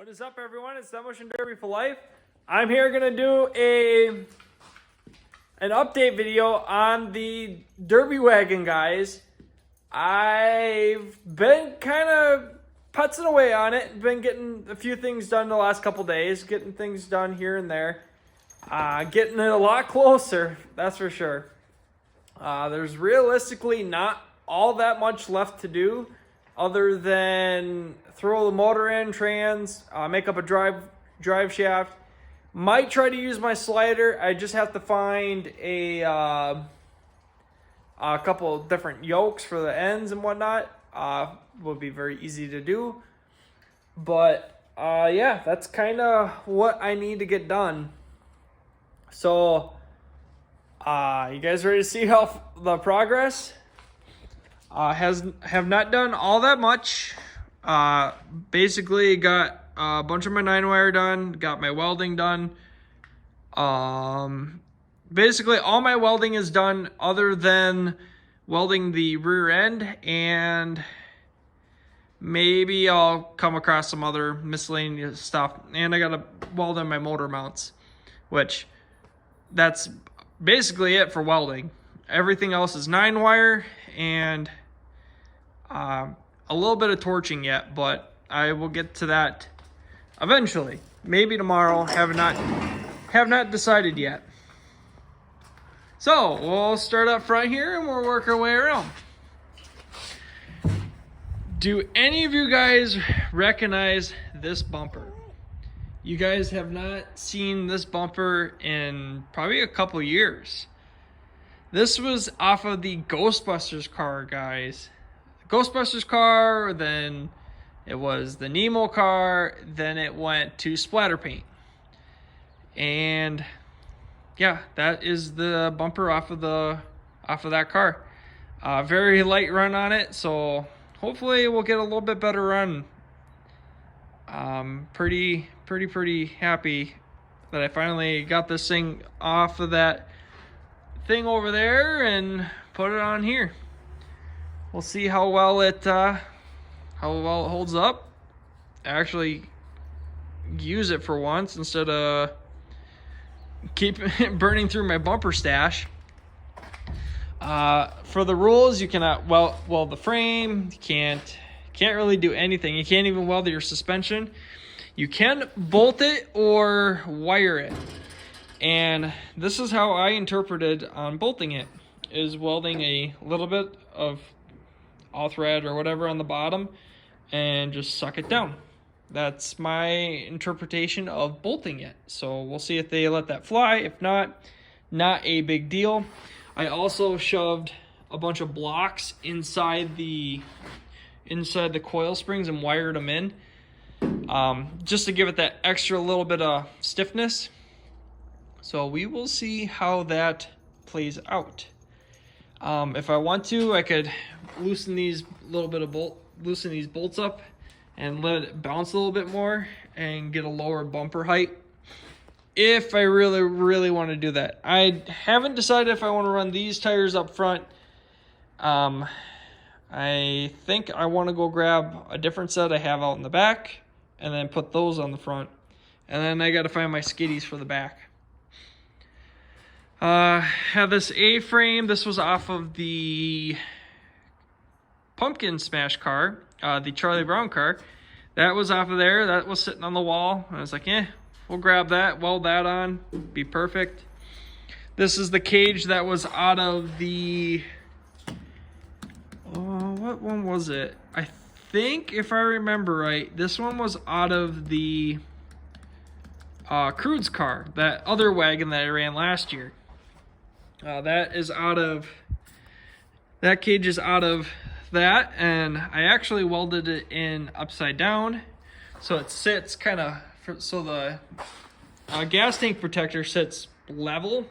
What is up, everyone? It's Demolition Derby for Life. I'm here gonna do an update video on the Derby Wagon, guys. I've been kind of putzing away on it. Been getting a few things done the last couple days. Getting things done here and there. Getting it a lot closer, that's for sure. There's realistically not all that much left to do, other than throw the motor in, trans, make up a drive shaft. Might try to use my slider. I just have to find a couple of different yokes for the ends and whatnot. Will be very easy to do. But yeah, that's kind of what I need to get done. So, you guys ready to see how the progress? Have not done all that much. Basically got a bunch of my 9-wire done, got my welding done. Basically all my welding is done other than welding the rear end, and maybe I'll come across some other miscellaneous stuff. And I gotta weld in my motor mounts, which that's basically it for welding. Everything else is 9-wire and a little bit of torching yet, but I will get to that eventually. Maybe tomorrow. Have not decided yet. So we'll start up front here and we'll work our way around. Do any of you guys recognize this bumper? You guys have not seen this bumper in probably a couple years. This was off of the Ghostbusters car, guys. Ghostbusters car, then it was the Nemo car, then it went to splatter paint. And yeah, that is the bumper off of that car. Very light run on it, so hopefully we'll get a little bit better run. Pretty happy that I finally got this thing off of that thing over there and put it on here. We'll see how well it holds up. Actually use it for once instead of keep burning through my bumper stash. For the rules, you cannot weld the frame. You can't really do anything. You can't even weld your suspension. You can bolt it or wire it. And this is how I interpreted on bolting it, is welding a little bit of all thread or whatever on the bottom and just suck it down. That's my interpretation of bolting it. So we'll see if they let that fly. If not a big deal. I also shoved a bunch of blocks inside the coil springs and wired them in, just to give it that extra little bit of stiffness. So we will see how that plays out. If I want to, I could loosen these bolts up and let it bounce a little bit more and get a lower bumper height. If I really want to do that. I haven't decided if I want to run these tires up front. I think I want to go grab a different set I have out in the back and then put those on the front. And then I got to find my skiddies for the back. Have this A-frame. This was off of the Pumpkin Smash car, the Charlie Brown car. That was off of there. That was sitting on the wall. I was like, we'll grab that, weld that on, be perfect. This is the cage that was out of the, what one was it? I think, if I remember right, this one was out of the Crude's car, that other wagon that I ran last year. That cage is out of that, and I actually welded it in upside down, so it sits kind of, so the gas tank protector sits level,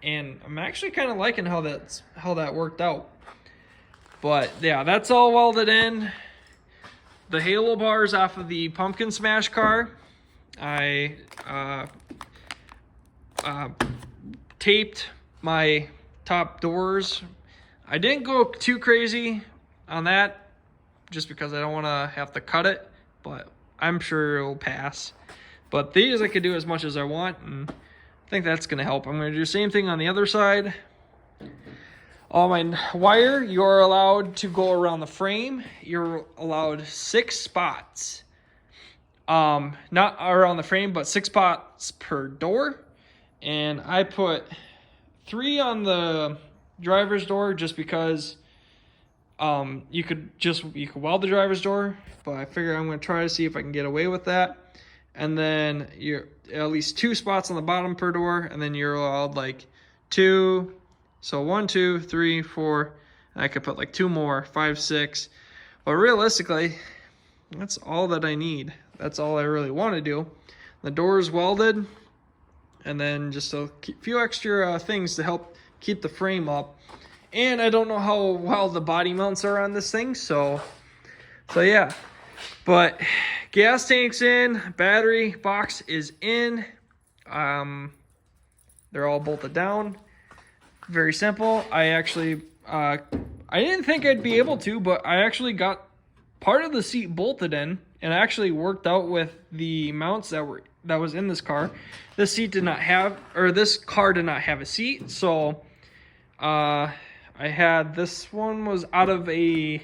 and I'm actually kind of liking how that worked out. But yeah, that's all welded in. The halo bars off of the Pumpkin Smash car, I taped my top doors. I didn't go too crazy on that just because I don't want to have to cut it, but I'm sure it'll pass. But these I could do as much as I want, and I think that's gonna help. I'm gonna do the same thing on the other side. On my wire, you're allowed to go around the frame. You're allowed 6 spots. Not around the frame, but 6 spots per door. And I put 3 on the driver's door just because you could weld the driver's door, but I figure I'm going to try to see if I can get away with that. And then you're at least 2 spots on the bottom per door, and then you're allowed like 2. So 1, 2, 3, 4. And I could put like 2 more, 5, 6. But realistically, that's all that I need. That's all I really want to do. The door is welded, and then just a few extra things to help keep the frame up. And I don't know how well the body mounts are on this thing, so yeah. But gas tank's in, battery box is in. They're all bolted down. Very simple. I actually, I didn't think I'd be able to, but I actually got part of the seat bolted in, and I actually worked out with the mounts that was in this car. This car did not have a seat, so I had, this one was out of a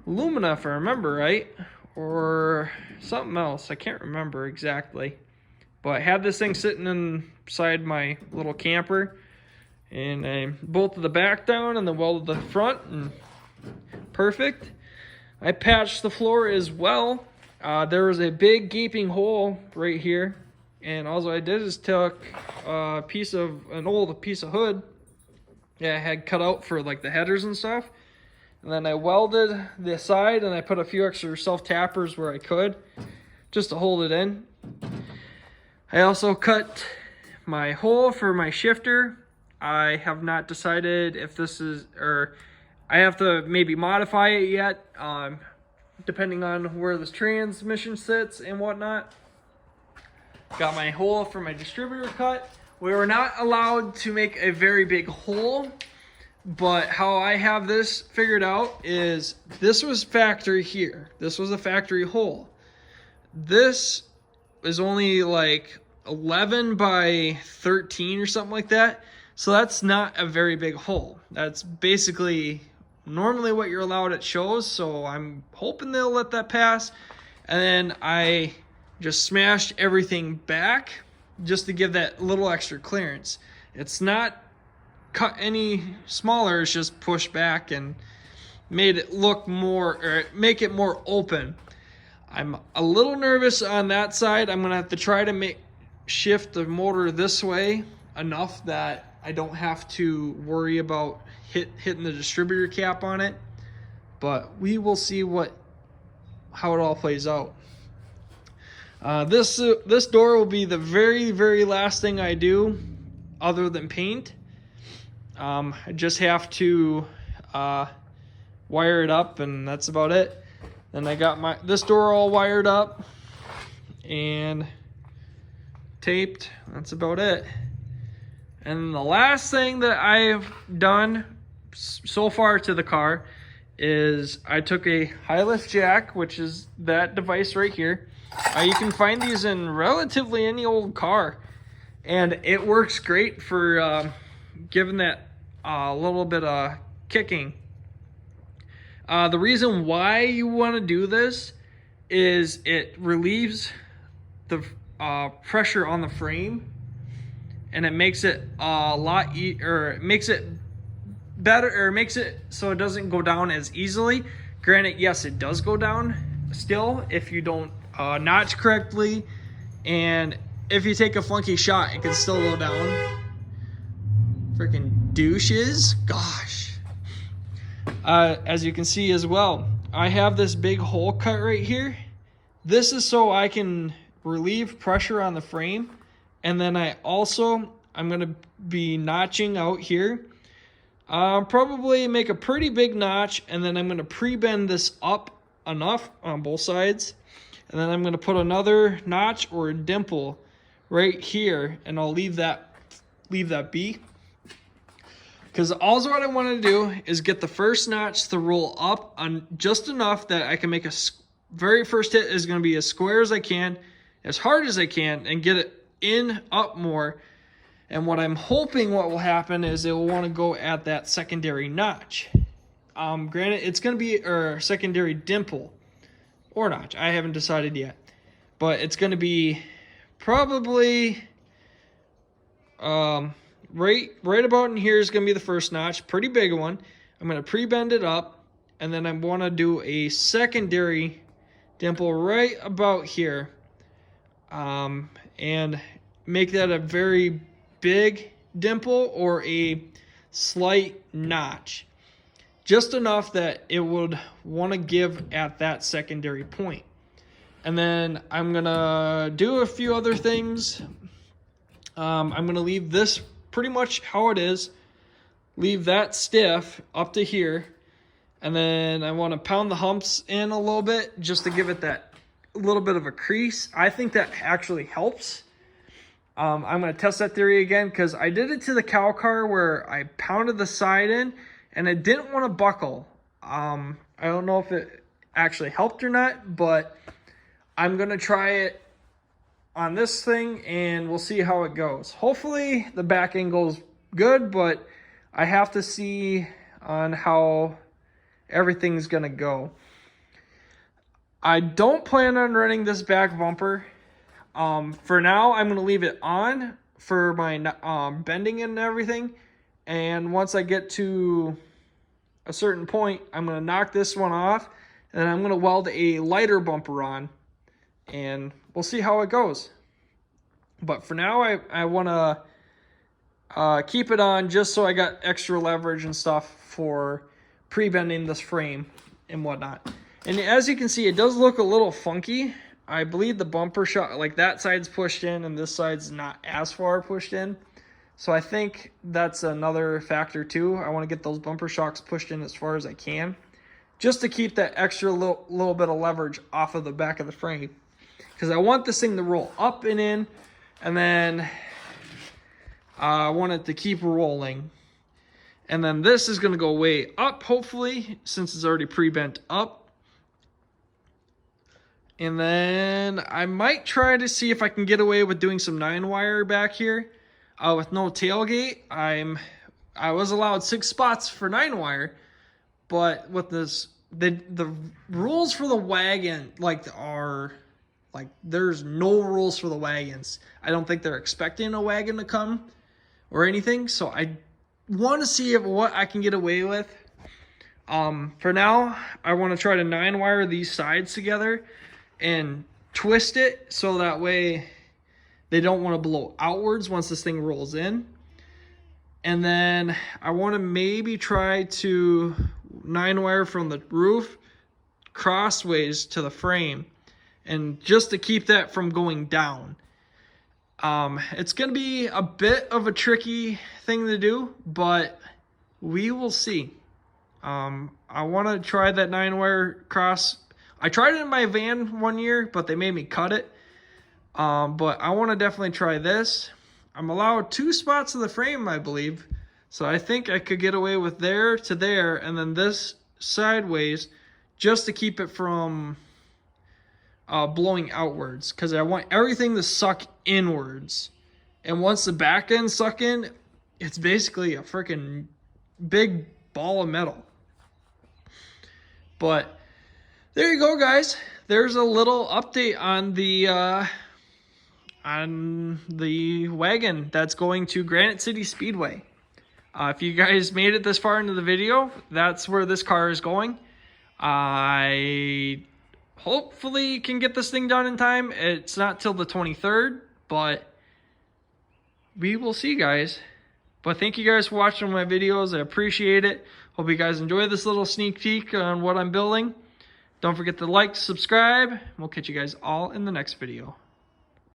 Lumina, if I remember right, or something else. I can't remember exactly, but I had this thing sitting inside my little camper, and I bolted the back down and then welded the front, and perfect. I patched the floor as well. There was a big gaping hole right here, and all I did is took an old piece of hood that I had cut out for like the headers and stuff, and then I welded the side, and I put a few extra self-tappers where I could just to hold it in. I also cut my hole for my shifter. I have not decided if this is, or I have to maybe modify it yet, depending on where this transmission sits and whatnot. Got my hole for my distributor cut. We were not allowed to make a very big hole, but how I have this figured out is this was factory here. This was a factory hole. This is only like 11 by 13 or something like that. So that's not a very big hole. That's basically normally what you're allowed at shows, so I'm hoping they'll let that pass. And then I just smashed everything back just to give that little extra clearance. It's not cut any smaller, it's just pushed back and made it look more, or make it more open. I'm a little nervous on that side. I'm gonna have to try to shift the motor this way enough that I don't have to worry about hitting the distributor cap on it, but we will see how it all plays out. This door will be the very, very last thing I do other than paint. I just have to wire it up, and that's about it. Then I got this door all wired up and taped. That's about it. And the last thing that I've done so far to the car is I took a high lift jack, which is that device right here. You can find these in relatively any old car, and it works great for giving that little bit of kicking. The reason why you want to do this is it relieves the pressure on the frame, and it makes it a lot it makes it better, or makes it so it doesn't go down as easily. Granted, yes, it does go down still if you don't notch correctly, and if you take a funky shot, it can still go down. Freaking douches, gosh. As you can see as well, I have this big hole cut right here. This is so I can relieve pressure on the frame, and then I'm gonna be notching out here. Probably make a pretty big notch, and then I'm gonna pre-bend this up enough on both sides, and then I'm gonna put another notch or a dimple right here, and I'll leave that be. Because also what I want to do is get the first notch to roll up on just enough that I can make very first hit is going to be as square as I can, as hard as I can, and get it in up more. And what I'm hoping what will happen is it will want to go at that secondary notch. Granted, it's going to be a secondary dimple or notch. I haven't decided yet. But it's going to be probably right about in here is going to be the first notch. Pretty big one. I'm going to pre-bend it up. And then I want to do a secondary dimple right about here. And make that a very big dimple or a slight notch. Just enough that it would want to give at that secondary point. And then I'm going to do a few other things. I'm going to leave this pretty much how it is. Leave that stiff up to here. And then I want to pound the humps in a little bit just to give it that little bit of a crease. I think that actually helps. I'm going to test that theory again because I did it to the cow car where I pounded the side in and it didn't want to buckle. I don't know if it actually helped or not, but I'm going to try it on this thing and we'll see how it goes. Hopefully the back angle is good, but I have to see on how everything's going to go. I don't plan on running this back bumper. For now, I'm going to leave it on for my bending and everything. And once I get to a certain point, I'm going to knock this one off. And then I'm going to weld a lighter bumper on. And we'll see how it goes. But for now, I want to keep it on just so I got extra leverage and stuff for pre-bending this frame and whatnot. And as you can see, it does look a little funky. I believe the bumper shot, like that side's pushed in and this side's not as far pushed in. So I think that's another factor too. I want to get those bumper shocks pushed in as far as I can, just to keep that extra little bit of leverage off of the back of the frame. Because I want this thing to roll up and in, and then I want it to keep rolling. And then this is going to go way up, hopefully, since it's already pre-bent up. And then I might try to see if I can get away with doing some 9-wire back here with no tailgate. I was allowed 6 spots for 9-wire, but with this, the rules for the wagon there's no rules for the wagons. I don't think they're expecting a wagon to come or anything. So I want to see what I can get away with. For now, I want to try to 9-wire these sides together and twist it so that way they don't want to blow outwards once this thing rolls in. And then I want to maybe try to 9-wire from the roof crossways to the frame, and just to keep that from going down. It's going to be a bit of a tricky thing to do, but we will see. I want to try that 9-wire cross. I tried it in my van one year, but they made me cut it. But I want to definitely try this. I'm allowed 2 spots of the frame, I believe. So I think I could get away with there to there, and then this sideways, just to keep it from blowing outwards. Because I want everything to suck inwards. And once the back end suck in, it's basically a freaking big ball of metal. But there you go, guys. There's a little update on the wagon that's going to Granite City Speedway. If you guys made it this far into the video, that's where this car is going. I hopefully can get this thing done in time. It's not till the 23rd, but we will see, guys. But thank you guys for watching my videos. I appreciate it. Hope you guys enjoy this little sneak peek on what I'm building. Don't forget to like, subscribe. We'll catch you guys all in the next video.